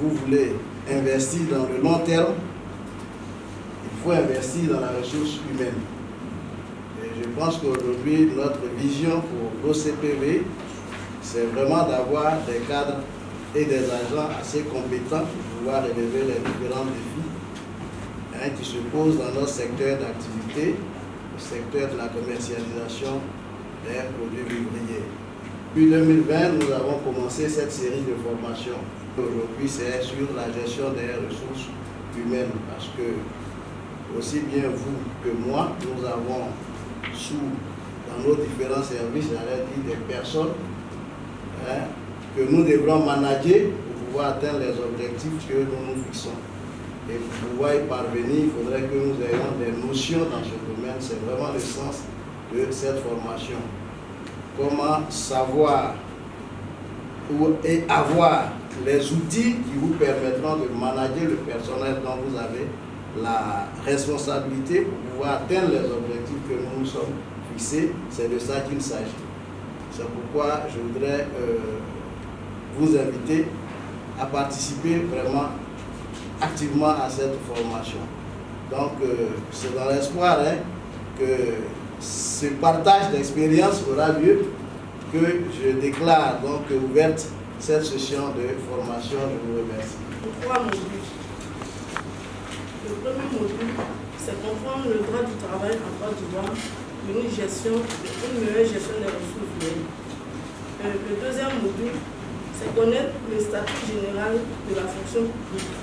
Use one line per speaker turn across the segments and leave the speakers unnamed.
vous voulez investir dans le long terme, il faut investir dans la ressource humaine. Et je pense qu'aujourd'hui, notre vision pour l'OCPV, c'est vraiment d'avoir des cadres et des agents assez compétents pour pouvoir relever les différents défis qui se posent dans notre secteur d'activité, le secteur de la commercialisation des produits vivriers. Depuis 2020, nous avons commencé cette série de formations. Aujourd'hui, c'est sur la gestion des ressources humaines parce que aussi bien vous que moi, nous avons dans nos différents services, j'allais dire des personnes que nous devrons manager pour pouvoir atteindre les objectifs que nous nous fixons. Et pour pouvoir y parvenir, il faudrait que nous ayons des notions dans ce domaine. C'est vraiment le sens de cette formation. Comment savoir et avoir les outils qui vous permettront de manager le personnel dont vous avez la responsabilité pour pouvoir atteindre les objectifs que nous nous sommes fixés. C'est de ça qu'il s'agit. C'est pourquoi je voudrais vous inviter à participer vraiment activement à cette formation. Donc, c'est dans l'espoir que ce partage d'expérience aura lieu que je déclare donc ouverte cette session de formation. Je vous remercie.
3 modules. Le premier module, c'est comprendre le droit du travail en Côte d'Ivoire, une meilleure gestion des ressources humaines. Le deuxième module, c'est connaître le statut général de la fonction publique,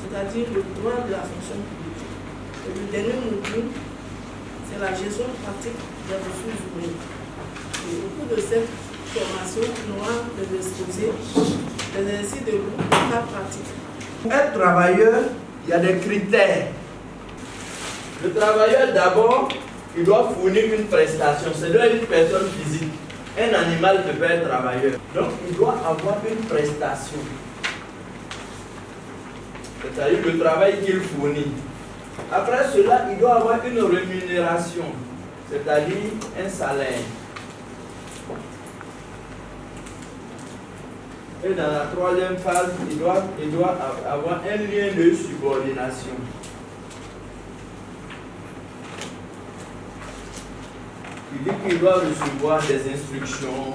c'est-à-dire le droit de la fonction publique. Et le dernier module, c'est la gestion pratique des ressources humaines. Et au cours de cette formation, on aura des exposés, des exercices de groupe, des cas pratiques.
Pour être travailleur, il y a des critères. Le travailleur, d'abord, il doit fournir une prestation. C'est une personne physique. Un animal ne peut pas être travailleur. Donc, il doit avoir une prestation. C'est-à-dire le travail qu'il fournit. Après cela, il doit avoir une rémunération, c'est-à-dire un salaire. Et dans la troisième phase, il doit avoir un lien de subordination. Il dit qu'il doit recevoir des instructions,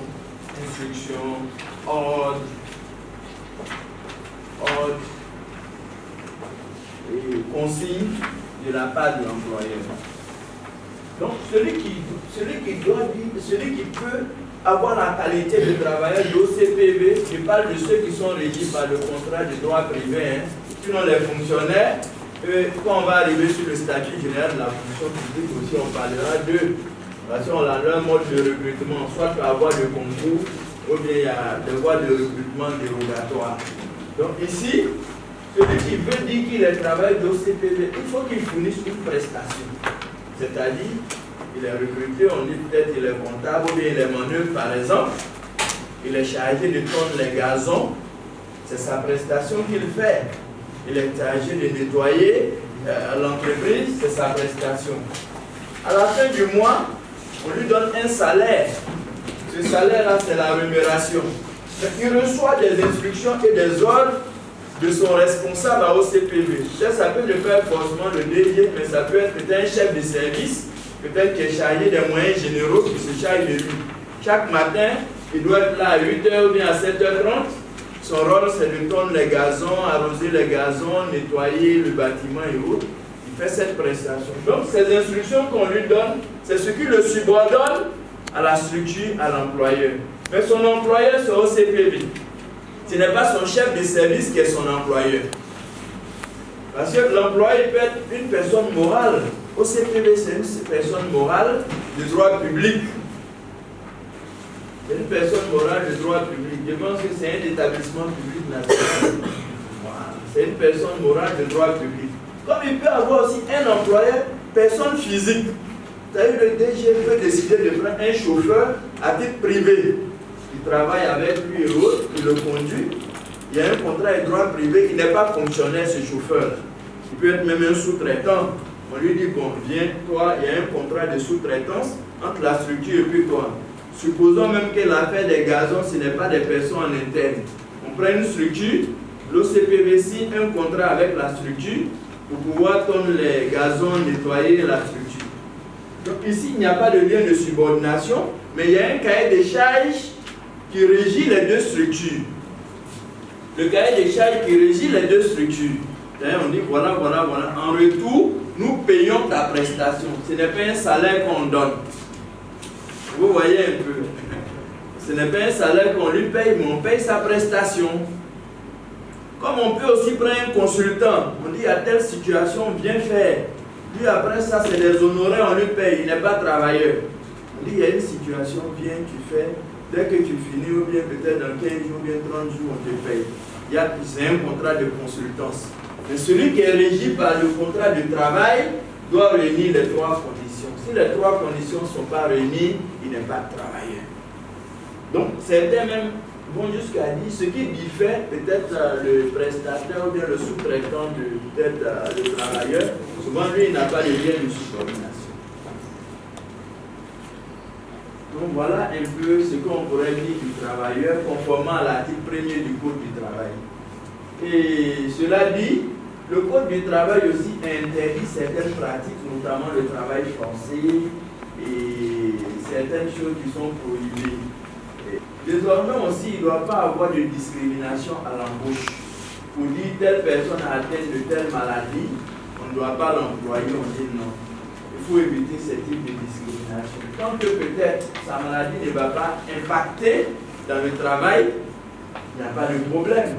ordres, et consignes de la part de l'employeur. Donc, celui qui peut avoir la qualité de travailleur de l'OCPV, je parle de ceux qui sont régis par le contrat de droit privé, sinon les fonctionnaires, quand on va arriver sur le statut général de la fonction publique aussi, on parlera d'eux. Parce qu'on a un mode de recrutement, soit par voie de concours, ou bien il y a des voies de recrutement dérogatoires. Donc ici, celui qui veut dire qu'il est travailleur d'OCPV, il faut qu'il fournisse une prestation. C'est-à-dire, il est recruté, on dit peut-être qu'il est comptable, ou bien il est manœuvre par exemple, il est chargé de tondre les gazons, c'est sa prestation qu'il fait. Il est chargé de nettoyer l'entreprise, c'est sa prestation. À la fin du mois, on lui donne un salaire. Ce salaire-là, c'est la rémunération. Il reçoit des instructions et des ordres de son responsable à OCPV. Ça peut ne pas être forcément le DG, mais ça peut être peut-être un chef de service, peut-être qui est chargé des moyens généraux, qui se charge de lui. Chaque matin, il doit être là à 8h ou bien à 7h30. Son rôle, c'est de tondre les gazons, arroser les gazons, nettoyer le bâtiment et autres. Il fait cette prestation. Donc, ces instructions qu'on lui donne, c'est ce qui le subordonne à la structure, à l'employeur. Mais son employeur, c'est OCPV. Ce n'est pas son chef de service qui est son employeur. Parce que l'employeur peut être une personne morale. OCPV, c'est une personne morale de droit public. C'est une personne morale de droit public. Je pense que c'est un établissement public national. Voilà. C'est une personne morale de droit public. Comme il peut avoir aussi un employeur, personne physique. C'est-à-dire le DG peut décider de prendre un chauffeur à titre privé. Il travaille avec lui et l'autre, il le conduit. Il y a un contrat de droit privé, il n'est pas fonctionnaire ce chauffeur. Il peut être même un sous-traitant. On lui dit, bon, viens, toi, il y a un contrat de sous-traitance entre la structure et puis toi. Supposons même que l'affaire des gazons, ce n'est pas des personnes en interne. On prend une structure l'OCPV signe un contrat avec la structure pour pouvoir tourner les gazons, nettoyer la structure. Donc ici, il n'y a pas de lien de subordination, mais il y a un cahier des charges qui régit les deux structures. Le cahier des charges qui régit les deux structures. D'ailleurs, on dit voilà. En retour, nous payons ta prestation. Ce n'est pas un salaire qu'on donne. Vous voyez un peu. Ce n'est pas un salaire qu'on lui paye, mais on paye sa prestation. Comme on peut aussi prendre un consultant, on dit à telle situation, viens faire. Puis après ça, c'est des honoraires, on lui paye, il n'est pas travailleur. On dit il y a une situation, viens, tu fais. Dès que tu finis, ou bien peut-être dans 15 jours, ou bien 30 jours, on te paye. C'est un contrat de consultance. Mais celui qui est régi par le contrat de travail doit réunir les trois conditions. Si les trois conditions ne sont pas réunies, il n'est pas travailleur. Donc, certains même vont jusqu'à dire ce qui diffère peut-être le prestataire ou bien le sous-traitant de peut-être le travailleur. Souvent, lui, il n'a pas de lien de subordination. Donc, voilà un peu ce qu'on pourrait dire du travailleur conformément à l'article 1er du Code du travail. Et cela dit, le Code du travail aussi interdit certaines pratiques, notamment le travail forcé et certaines choses qui sont prohibées. Et désormais aussi, il ne doit pas avoir de discrimination à l'embauche. Pour dire telle personne a atteint de telle maladie, on ne doit pas l'employer, on dit non. Il faut éviter ce type de discrimination. Tant que peut-être sa maladie ne va pas impacter dans le travail, il n'y a pas de problème.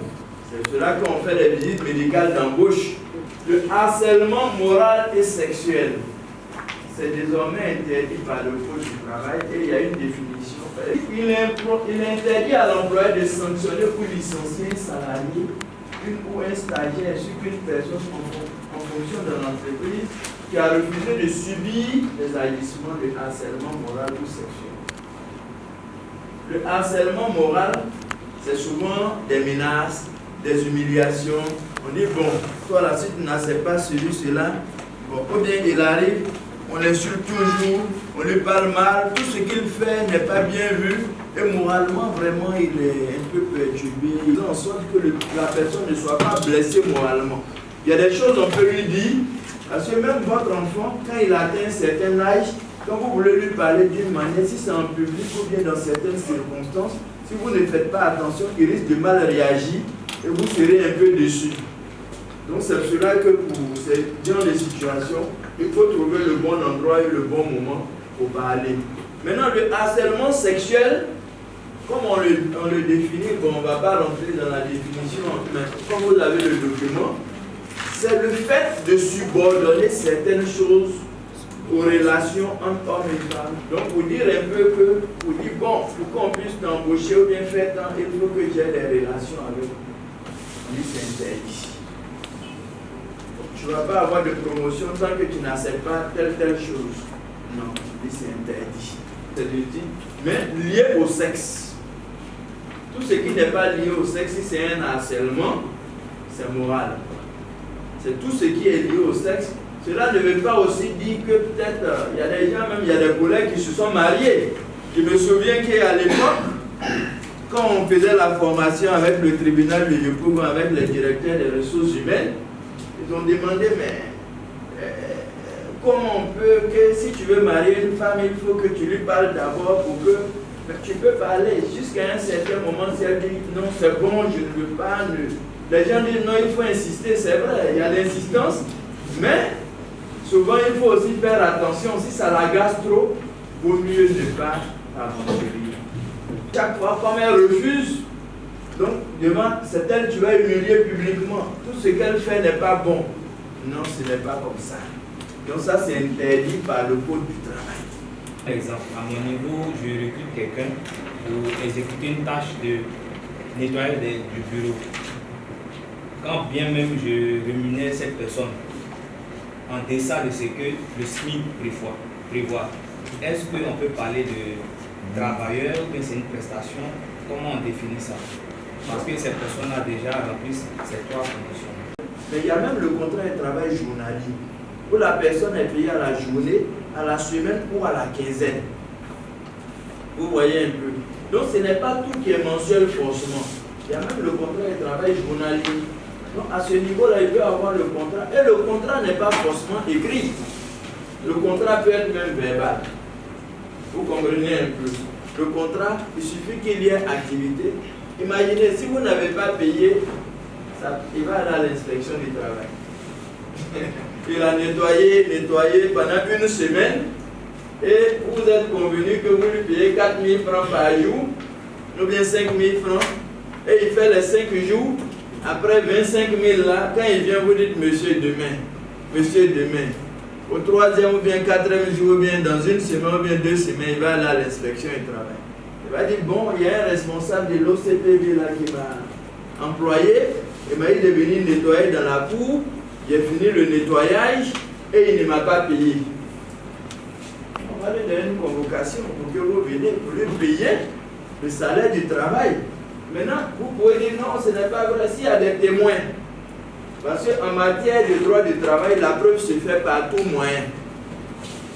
C'est cela qu'on fait les visites médicales d'embauche. Le harcèlement moral et sexuel, c'est désormais interdit par le Code du travail et il y a une définition. Il interdit à l'employeur de sanctionner ou licencier un salarié ou un stagiaire ainsi qu'une personne en fonction de l'entreprise qui a refusé de subir des agissements de harcèlement moral ou sexuel. Le harcèlement moral, c'est souvent des menaces, des humiliations. On dit, bon, toi là, si tu n'acceptes pas cela, bon, ou bien il arrive, on l'insulte toujours, on lui parle mal, tout ce qu'il fait n'est pas bien vu, et moralement, vraiment, il est un peu perturbé. Il fait en sorte que la personne ne soit pas blessée moralement. Il y a des choses qu'on peut lui dire, parce que même votre enfant, quand il atteint un certain âge, quand vous voulez lui parler d'une manière, si c'est en public ou bien dans certaines circonstances, si vous ne faites pas attention, il risque de mal réagir et vous serez un peu déçu. Donc c'est cela que pour ces genres de situations, il faut trouver le bon endroit et le bon moment pour parler. Maintenant, le harcèlement sexuel, comme on le définit, bon, on ne va pas rentrer dans la définition, mais comme vous avez le document, c'est le fait de subordonner certaines choses aux relations entre hommes et femmes. Donc, pour dire un peu que, pour dire, bon, pour qu'on puisse t'embaucher ou bien faire tant, il faut que j'ai des relations avec vous. On dit c'est interdit. Tu ne vas pas avoir de promotion tant que tu n'acceptes pas telle chose. Non, on dit c'est interdit. C'est dit, mais lié au sexe. Tout ce qui n'est pas lié au sexe, si c'est un harcèlement, c'est moral. C'est tout ce qui est lié au sexe. Cela ne veut pas aussi dire que peut-être il y a des gens, même il y a des collègues qui se sont mariés. Je me souviens qu'à l'époque, quand on faisait la formation avec le tribunal de Yopougon, avec les directeurs des ressources humaines, ils ont demandé, mais comment on peut, que si tu veux marier une femme, il faut que tu lui parles d'abord pour que tu peux parler jusqu'à un certain moment. Si elle dit non, c'est bon, je ne veux pas. Les gens disent non, il faut insister, c'est vrai, il y a l'insistance, mais souvent il faut aussi faire attention. Si ça l'agace trop, vaut mieux ne pas aventurer. Chaque fois, comme elle refuse, donc devant c'est elle, tu vas humilier publiquement. Tout ce qu'elle fait n'est pas bon. Non, ce n'est pas comme ça. Donc ça, c'est interdit par le Code du travail.
Par exemple, à mon niveau, je recrute quelqu'un pour exécuter une tâche de nettoyage du bureau. Quand bien même je rémunère cette personne en deçà de ce que le SMIC prévoit, est-ce qu'on peut parler de travailleur ou bien c'est une prestation? Comment on définit ça? Parce que cette personne a déjà rempli ces trois conditions.
Mais il y a même le contrat de travail journalier, où la personne est payée à la journée, à la semaine ou à la quinzaine. Vous voyez un peu. Donc ce n'est pas tout qui est mensuel forcément. Il y a même le contrat de travail journalier. Donc à ce niveau-là, il peut avoir le contrat. Et le contrat n'est pas forcément écrit. Le contrat peut être même verbal. Vous comprenez un peu. Le contrat, il suffit qu'il y ait activité. Imaginez, si vous n'avez pas payé, il va aller à l'inspection du travail. Il a nettoyé pendant une semaine. Et vous êtes convenu que vous lui payez 4 000 francs par jour, ou bien 5 000 francs. Et il fait les 5 jours. Après 25 000 là, quand il vient, vous dites monsieur demain. Monsieur demain. Au 3e ou bien 4e jour, ou bien dans une semaine ou bien 2 semaines, il va aller à l'inspection du travail. Il va dire, bon, il y a un responsable de l'OCPV là qui m'a employé, il m'a dit de venir nettoyer dans la cour, j'ai fini le nettoyage et il ne m'a pas payé. On va lui donner une convocation pour que vous veniez pour lui payer le salaire du travail. Maintenant, vous pouvez dire non, ce n'est pas vrai s'il y a des témoins. Parce qu'en matière de droit du travail, la preuve se fait par tout moyen.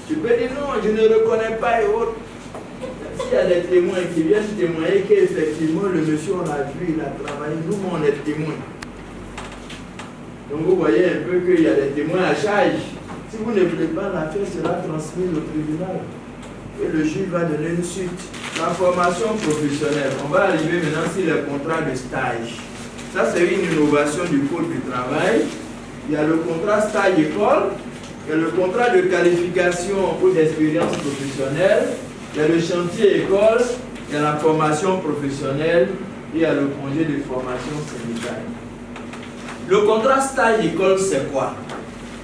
Tu peux dire non, je ne reconnais pas et autres. S'il y a des témoins qui viennent témoigner qu'effectivement le monsieur on l'a vu, il a travaillé, nous on est témoins. Donc vous voyez un peu qu'il y a des témoins à charge. Si vous ne voulez pas, l'affaire sera transmise au tribunal. Et le juge va donner une suite. La formation professionnelle, on va arriver maintenant sur les contrats de stage. Ça, c'est une innovation du Code du travail. Il y a le contrat stage-école, il y a le contrat de qualification ou d'expérience professionnelle, il y a le chantier-école, il y a la formation professionnelle et il y a le congé de formation syndicale. Le contrat stage-école, c'est quoi?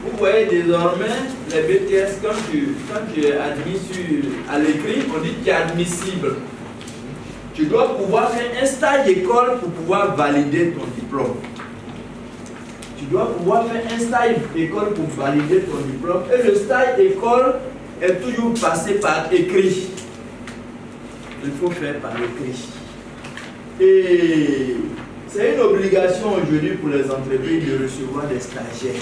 Vous voyez désormais les BTS, quand tu es admis à l'écrit, on dit que tu es admissible. Tu dois pouvoir faire un stage école pour pouvoir valider ton diplôme. Tu dois pouvoir faire un stage école pour valider ton diplôme. Et le stage école est toujours passé par écrit. Il faut faire par écrit. Et c'est une obligation aujourd'hui pour les entreprises de recevoir des stagiaires.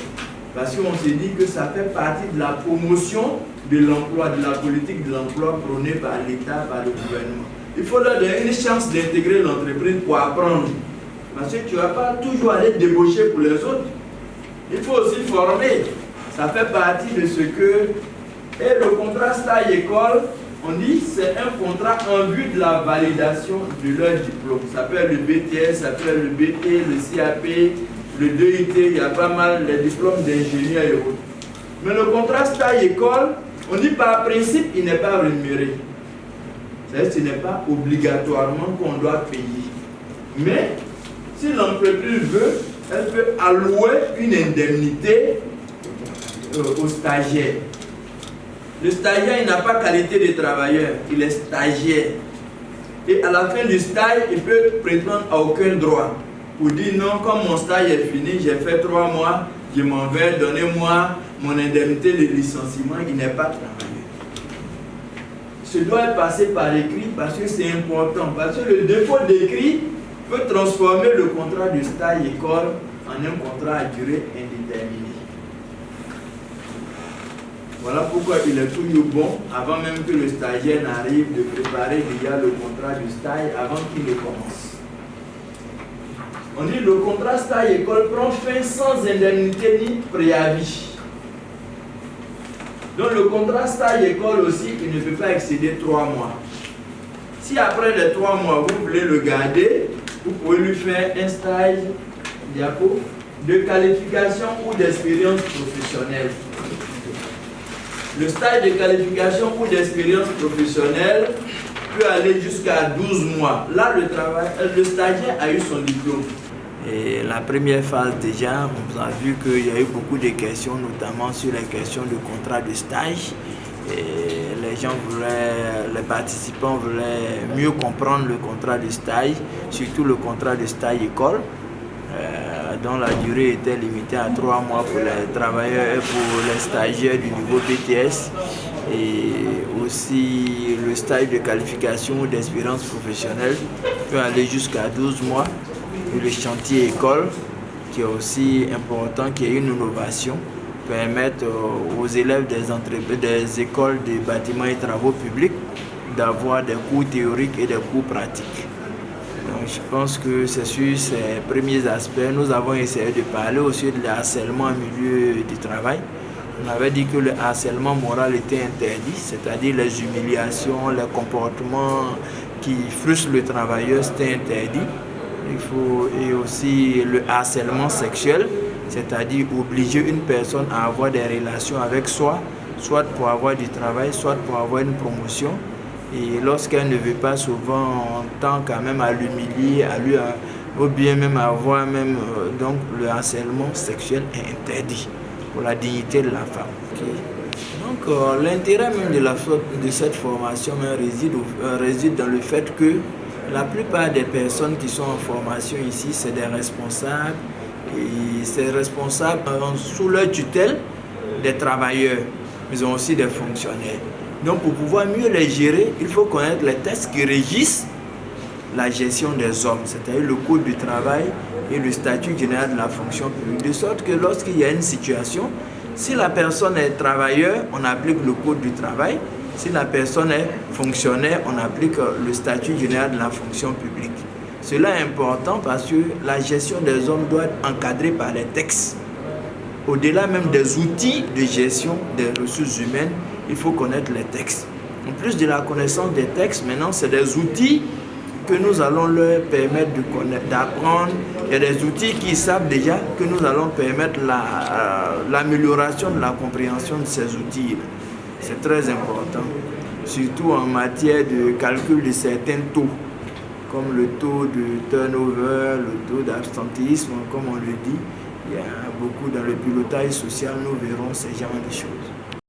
Parce qu'on se dit que ça fait partie de la promotion de l'emploi, de la politique de l'emploi prônée par l'État, par le gouvernement. Il faut leur donner une chance d'intégrer l'entreprise pour apprendre. Parce que tu ne vas pas toujours aller débaucher pour les autres. Il faut aussi former. Ça fait partie de ce que... Et le contrat stage-école, on dit c'est un contrat en vue de la validation de leur diplôme. Ça peut être le BTS, ça peut être le BT, le CAP, le DUT, il y a pas mal les diplômes d'ingénieurs et autres. Mais le contrat stage-école, on dit par principe, il n'est pas rémunéré. C'est-à-dire que ce n'est pas obligatoirement qu'on doit payer. Mais, si l'entreprise veut, elle peut allouer une indemnité au stagiaire. Le stagiaire, il n'a pas qualité de travailleur, il est stagiaire. Et à la fin du stage, il peut prétendre à aucun droit. Pour dire non, comme mon stage est fini, j'ai fait 3 mois, je m'en vais, donnez-moi mon indemnité de licenciement, il n'est pas travailleur. Ce doit passer par écrit parce que c'est important. Parce que le défaut d'écrit peut transformer le contrat de stage-école en un contrat à durée indéterminée. Voilà pourquoi il est toujours bon, avant même que le stagiaire n'arrive, de préparer déjà le contrat du stage avant qu'il ne commence. On dit le contrat stage-école prend fin sans indemnité ni préavis. Donc le contrat stage-école aussi, il ne peut pas excéder 3 mois. Si après les 3 mois, vous voulez le garder, vous pouvez lui faire un stage de qualification ou d'expérience professionnelle. Le stage de qualification ou d'expérience professionnelle peut aller jusqu'à 12 mois. Là, le stagiaire a eu son diplôme. Et la première phase déjà, on a vu qu'il y a eu beaucoup de questions, notamment sur les questions de contrat de stage. Et les participants voulaient mieux comprendre le contrat de stage, surtout le contrat de stage-école, dont la durée était limitée à 3 mois pour les travailleurs et pour les stagiaires du niveau BTS. Et aussi le stage de qualification ou d'expérience professionnelle peut aller jusqu'à 12 mois. Et le chantier école, qui est aussi important, qui est une innovation, permettre aux élèves des écoles de bâtiments et travaux publics d'avoir des cours théoriques et des cours pratiques. Donc je pense que c'est sur ces premiers aspects. Nous avons essayé de parler aussi de harcèlement au milieu du travail. On avait dit que le harcèlement moral était interdit, c'est-à-dire les humiliations, les comportements qui frustrent le travailleur, c'était interdit. Et aussi le harcèlement sexuel, c'est-à-dire obliger une personne à avoir des relations avec soi, soit pour avoir du travail, soit pour avoir une promotion. Et lorsqu'elle ne veut pas, souvent on tend quand même à l'humilier, ou bien même avoir donc le harcèlement sexuel est interdit pour la dignité de la femme. Okay. Donc l'intérêt même de cette formation réside dans le fait que la plupart des personnes qui sont en formation ici, c'est des responsables, et ces responsables ont sous leur tutelle des travailleurs, mais ils ont aussi des fonctionnaires. Donc pour pouvoir mieux les gérer, il faut connaître les textes qui régissent la gestion des hommes, c'est-à-dire le code du travail et le statut général de la fonction publique, de sorte que lorsqu'il y a une situation, si la personne est travailleur, on applique le code du travail, si la personne est fonctionnaire, on applique le statut général de la fonction publique. Cela est important parce que la gestion des hommes doit être encadrée par les textes. Au-delà même des outils de gestion des ressources humaines, il faut connaître les textes. En plus de la connaissance des textes, maintenant, c'est des outils que nous allons leur permettre de connaître, d'apprendre. Il y a des outils qu'ils savent déjà que nous allons permettre l'amélioration de la compréhension de ces outils. C'est très important, surtout en matière de calcul de certains taux, comme le taux de turnover, le taux d'absentéisme, comme on le dit. Il y a beaucoup dans le pilotage social, nous verrons ces genres de choses.